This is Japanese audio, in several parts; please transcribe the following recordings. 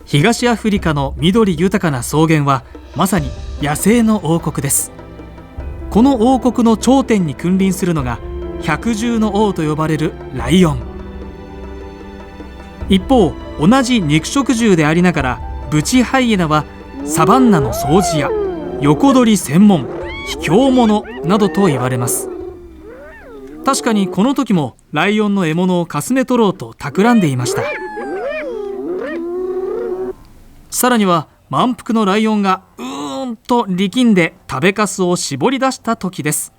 東アフリカの緑豊かな草原はまさに野生の王国です。この王国の頂点に君臨するのが百獣の王と呼ばれるライオン。一方、同じ肉食獣でありながらブチハイエナはサバンナの掃除屋、横取り専門、卑怯者などと言われます。確かにこの時もライオンの獲物をかすめ取ろうと企んでいました。さらには満腹のライオンがと力んで食べかすを絞り出した時です。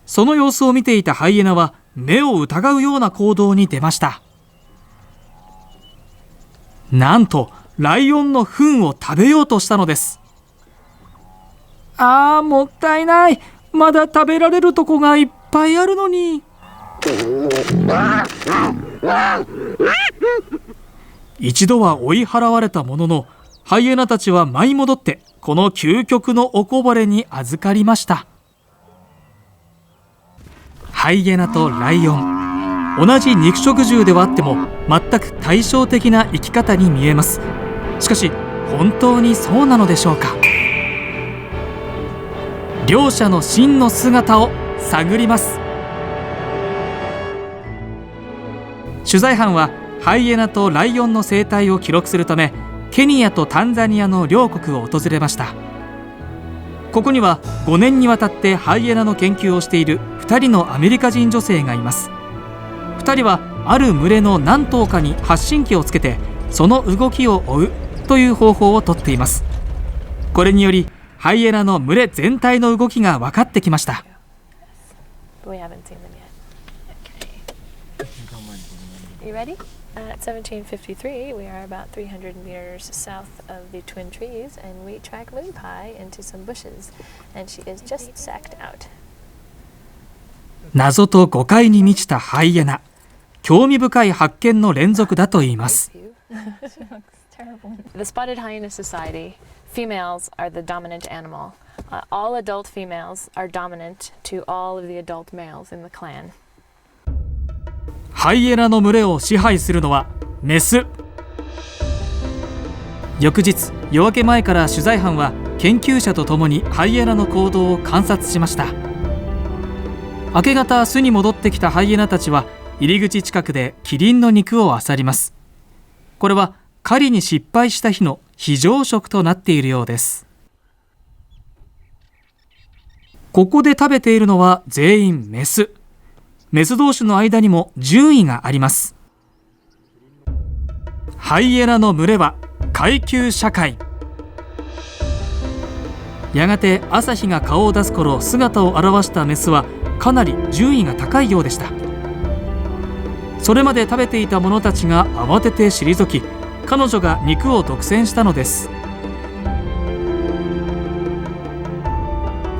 その様子を見ていたハイエナは目を疑うような行動に出ました。なんとライオンの糞を食べようとしたのです。もったいない、まだ食べられるとこがいっぱいあるのに。一度は追い払われたものの、ハイエナたちは舞い戻ってこの究極のおこぼれに預かりました。ハイエナとライオン、同じ肉食獣ではあっても全く対照的な生き方に見えます。しかし本当にそうなのでしょうか。両者の真の姿を探ります。取材班はハイエナとライオンの生態を記録するためケニアとタンザニアの両国を訪れました。ここには5年にわたってハイエナの研究をしている2人のアメリカ人女性がいます。2人はある群れの何頭かに発信機をつけてその動きを追うという方法をとっています。これによりハイエナの群れ全体の動きが分かってきました。You ready? At 1753, we are about 300 meters south of the Twin Trees, and we track Moon Pie into some bushes, and she is just sacked out. 謎と誤解に満ちたハイエナ、興味深い発見の連続だといいます。The spotted hyena society, females are the dominant animal. All adult females are dominant to all of the adult males in the clan.ハイエナの群れを支配するのはメス。翌日、夜明け前から取材班は研究者と共にハイエナの行動を観察しました。明け方、巣に戻ってきたハイエナたちは入り口近くでキリンの肉を漁ります。これは狩りに失敗した日の非常食となっているようです。ここで食べているのは全員メス。メス同士の間にも順位があります。ハイエナの群れは階級社会。やがて朝日が顔を出す頃、姿を現したメスはかなり順位が高いようでした。それまで食べていた者たちが慌てて退き、彼女が肉を独占したのです。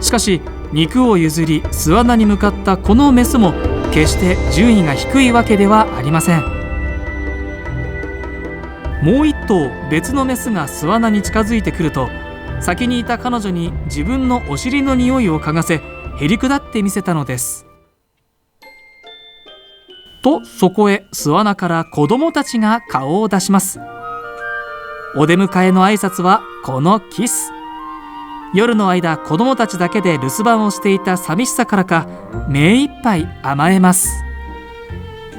しかし肉を譲り巣穴に向かったこのメスも決して順位が低いわけではありません。もう一頭別のメスが巣穴に近づいてくると、先にいた彼女に自分のお尻の匂いを嗅がせへりくだってみせたのです。とそこへ巣穴から子供たちが顔を出します。お出迎えの挨拶はこのキス。夜の間、子供たちだけで留守番をしていた寂しさからか目いっぱい甘えます。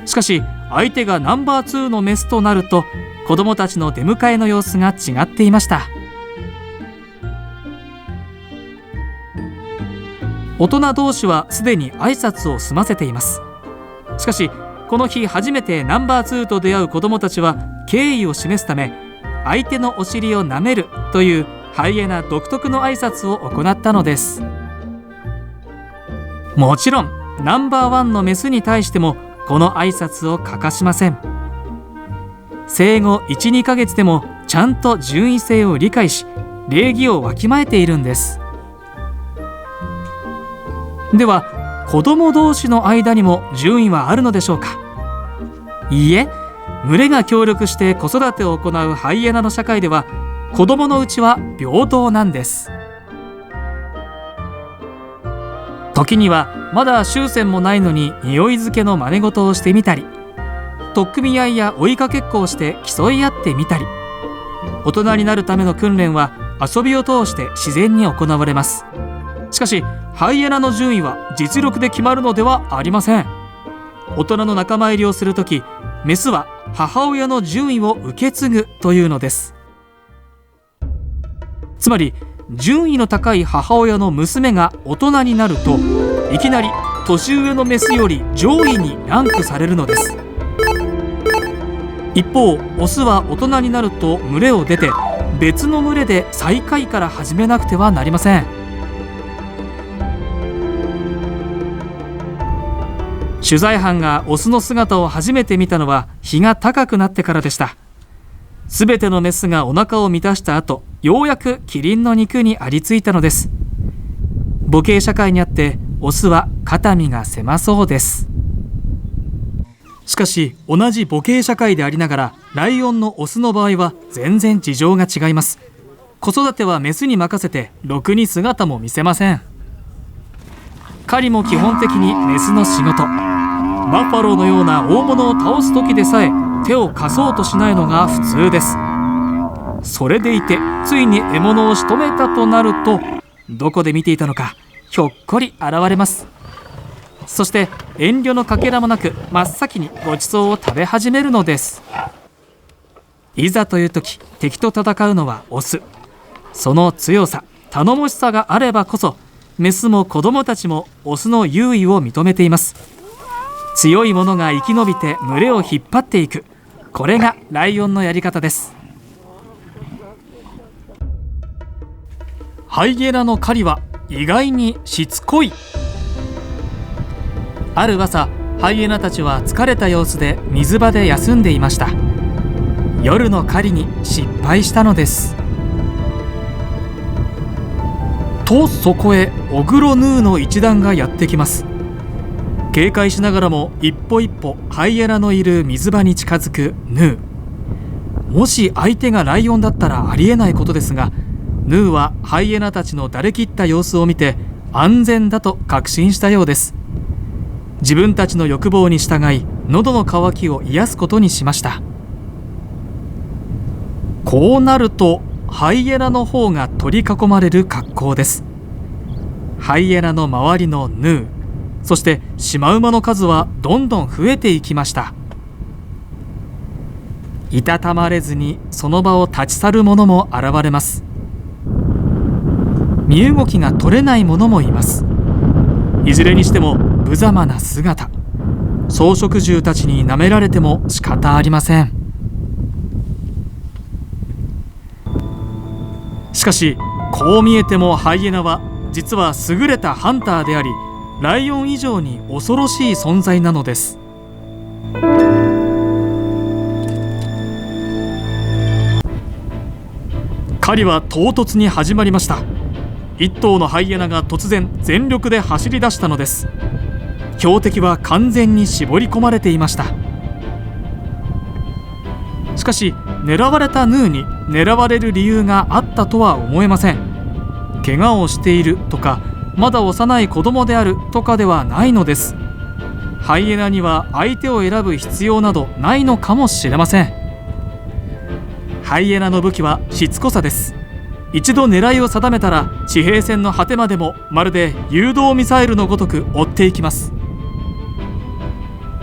しかし相手がナンバー2のメスとなると、子供たちの出迎えの様子が違っていました。大人同士はすでに挨拶を済ませています。しかしこの日初めてナンバー2と出会う子供たちは敬意を示すため、相手のお尻を舐めるというハイエナ独特の挨拶を行ったのです。もちろんナンバー1のメスに対してもこの挨拶を欠かしません。生後 1,2 ヶ月でもちゃんと順位性を理解し、礼儀をわきまえているんです。では子供同士の間にも順位はあるのでしょうか。いいえ、群れが協力して子育てを行うハイエナの社会では子供のうちは平等なんです。時にはまだ終戦もないのに匂い付けの真似事をしてみたり、取っ組み合いや追いかけっこをして競い合ってみたり、大人になるための訓練は遊びを通して自然に行われます。しかしハイエナの順位は実力で決まるのではありません。大人の仲間入りをするとき、メスは母親の順位を受け継ぐというのです。つまり順位の高い母親の娘が大人になると、いきなり年上のメスより上位にランクされるのです。一方、オスは大人になると群れを出て、別の群れで最下位から始めなくてはなりません。取材班がオスの姿を初めて見たのは日が高くなってからでした。すべてのメスがお腹を満たした後、ようやくキリンの肉にありついたのです。母系社会にあってオスは肩身が狭そうです。しかし同じ母系社会でありながら、ライオンのオスの場合は全然事情が違います。子育てはメスに任せて、ろくに姿も見せません。狩りも基本的にメスの仕事。バッファローのような大物を倒す時でさえ手を貸そうとしないのが普通です。それでいてついに獲物を仕留めたとなると、どこで見ていたのかひょっこり現れます。そして遠慮のかけらもなく真っ先にごちそうを食べ始めるのです。いざという時、敵と戦うのはオス。その強さ、頼もしさがあればこそ、メスも子供たちもオスの優位を認めています。強い者が生き延びて群れを引っ張っていく、これがライオンのやり方です。ハイエナの狩りは意外にしつこい。ある朝、ハイエナたちは疲れた様子で水場で休んでいました。夜の狩りに失敗したのです。とそこへオグロヌーの一団がやってきます。警戒しながらも一歩一歩ハイエナのいる水場に近づくヌー。もし相手がライオンだったらありえないことですが、ヌーはハイエナたちのだれきった様子を見て安全だと確信したようです。自分たちの欲望に従い、喉の渇きを癒すことにしました。こうなるとハイエナの方が取り囲まれる格好です。ハイエナの周りのヌー、そしてシマウマの数はどんどん増えていきました。いたたまれずにその場を立ち去る者も現れます。身動きが取れない者もいます。いずれにしても無様な姿。草食獣たちに舐められても仕方ありません。しかしこう見えてもハイエナは実は優れたハンターであり、ライオン以上に恐ろしい存在なのです。狩りは唐突に始まりました。一頭のハイエナが突然全力で走り出したのです。標的は完全に絞り込まれていました。しかし狙われたヌーに狙われる理由があったとは思えません。怪我をしているとか、まだ幼い子供であるとかではないのです。ハイエナには相手を選ぶ必要などないのかもしれません。ハイエナの武器はしつこさです。一度狙いを定めたら地平線の果てまでもまるで誘導ミサイルのごとく追っていきます。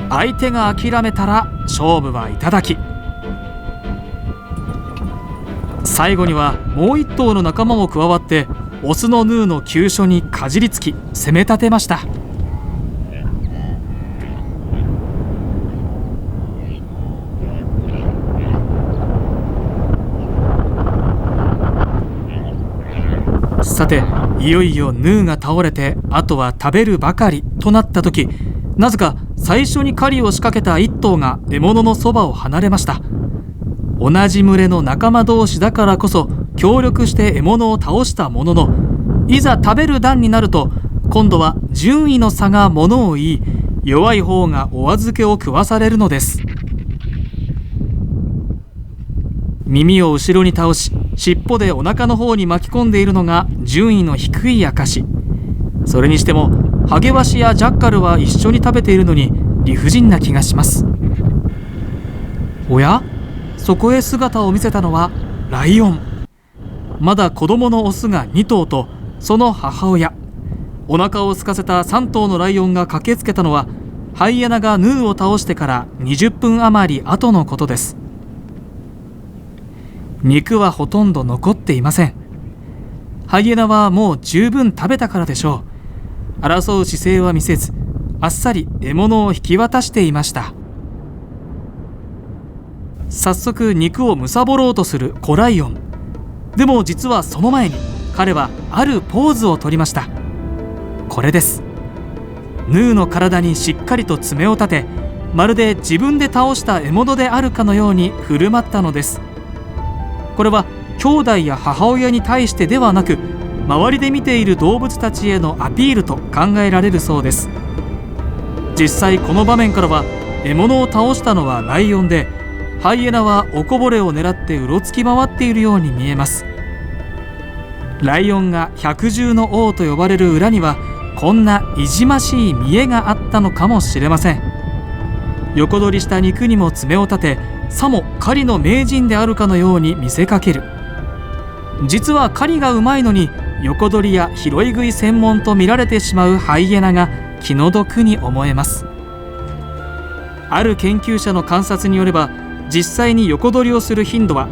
相手が諦めたら勝負は頂き。最後にはもう一頭の仲間も加わってオスのヌーの急所にかじりつき攻め立てました。さて、いよいよヌーが倒れてあとは食べるばかりとなった時、なぜか最初に狩りを仕掛けた一頭が獲物のそばを離れました。同じ群れの仲間同士だからこそ協力して獲物を倒したものの、いざ食べる段になると今度は順位の差がものを言い、弱い方がお預けを食わされるのです。耳を後ろに倒し、尻尾でお腹の方に巻き込んでいるのが順位の低い証。それにしてもハゲワシやジャッカルは一緒に食べているのに理不尽な気がします。おや、そこへ姿を見せたのはライオン。まだ子供のオスが2頭とその母親、お腹を空かせた3頭のライオンが駆けつけたのはハイエナがヌーを倒してから20分余り後のことです。肉はほとんど残っていません。ハイエナはもう十分食べたからでしょう。争う姿勢は見せず、あっさり獲物を引き渡していました。早速肉を貪ろうとする子ライオン。でも実はその前に彼はあるポーズをとりました。これです。ヌーの体にしっかりと爪を立て、まるで自分で倒した獲物であるかのように振る舞ったのです。これは兄弟や母親に対してではなく、周りで見ている動物たちへのアピールと考えられるそうです。実際この場面からは獲物を倒したのはライオンで、ハイエナはおこぼれを狙ってうろつき回っているように見えます。ライオンが百獣の王と呼ばれる裏には、こんないじましい見栄があったのかもしれません。横取りした肉にも爪を立て、さも狩りの名人であるかのように見せかける。実は狩りがうまいのに横取りや拾い食い専門と見られてしまうハイエナが気の毒に思えます。ある研究者の観察によれば、実際に横取りをする頻度は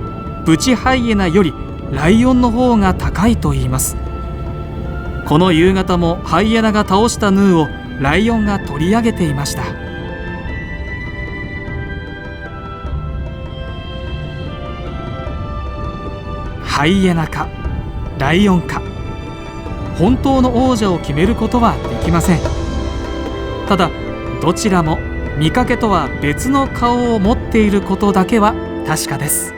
ブチハイエナよりライオンの方が高いといいます。この夕方もハイエナが倒したヌーをライオンが取り上げていました。ハイエナかライオンか、本当の王者を決めることはできません。ただどちらも見かけとは別の顔を持っていることだけは確かです。